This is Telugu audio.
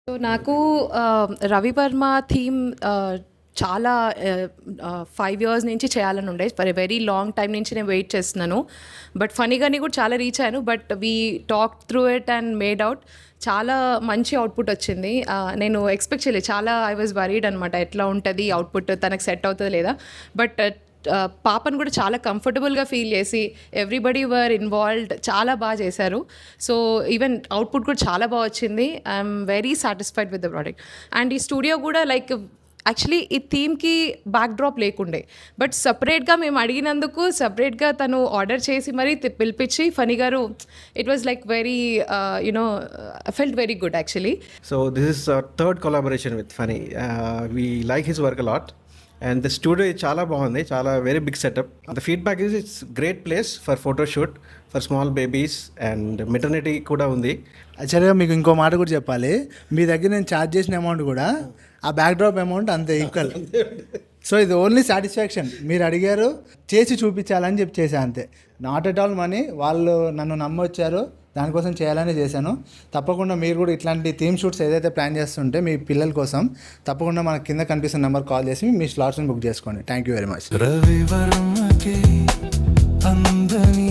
సో నాకు రవి వర్మ థీమ్ చాలా 5 years నుంచి చేయాలని ఉండే. For a very long time నుంచి నేను వెయిట్ చేస్తున్నాను. బట్ ఫనీగాని కూడా చాలా రీచ్ అయ్యాను. But we talk through it and made out. చాలా మంచి అవుట్పుట్ వచ్చింది. నేను ఎక్స్పెక్ట్ చేయలేదు. చాలా ఐ వాజ్ వరీడ్ అనమాట, ఎట్లా ఉంటుంది అవుట్పుట్, తనకు సెట్ అవుతుందో లేదా. బట్ పాపను కూడా చాలా కంఫర్టబుల్గా ఫీల్ చేసి ఎవ్రీబడి వర్ ఇన్వాల్వ్డ్, చాలా బాగా చేశారు. సో ఈవెన్ అవుట్పుట్ కూడా చాలా బాగా వచ్చింది. I'm very satisfied with the product. And ఈ స్టూడియో కూడా లైక్ యాక్చువల్లీ ఈ థీమ్కి బ్యాక్ డ్రాప్ లేకుండే, బట్ సపరేట్గా మేము అడిగినందుకు సపరేట్గా తను ఆర్డర్ చేసి మరీ పిలిపించి ఫనీ గారు, it was like very you know felt very good actually. So this is our third collaboration with Funny. We like his work a lot. And the studio is చాలా బాగుంది, చాలా very big setup. The feedback is it's great place for photoshoot for small babies and maternity కూడా ఉంది. యాక్చువల్గా మీకు ఇంకో మాట కూడా చెప్పాలి, మీ దగ్గర నేను ఛార్జ్ చేసిన అమౌంట్ కూడా ఆ బ్యాక్ డ్రాప్ అమౌంట్ అంతే ఈక్వల్. సో ఇది ఓన్లీ సాటిస్ఫాక్షన్. మీరు అడిగారు, చేసి చూపించాలని చెప్పి చేశా అంతే. Not at all money. వాళ్ళు నన్ను నమ్మొచ్చారు, దానికోసం చేయాలని చేశాను. తప్పకుండా మీరు కూడా ఇట్లాంటి థీమ్ షూట్స్ ఏదైతే ప్లాన్ చేస్తుంటే మీ పిల్లల కోసం తప్పకుండా మన కింద కనిపిస్తున్న నెంబర్ కాల్ చేసి మీ స్లాట్స్ని బుక్ చేసుకోండి. Thank you very much. Ravi వర్మకి అందని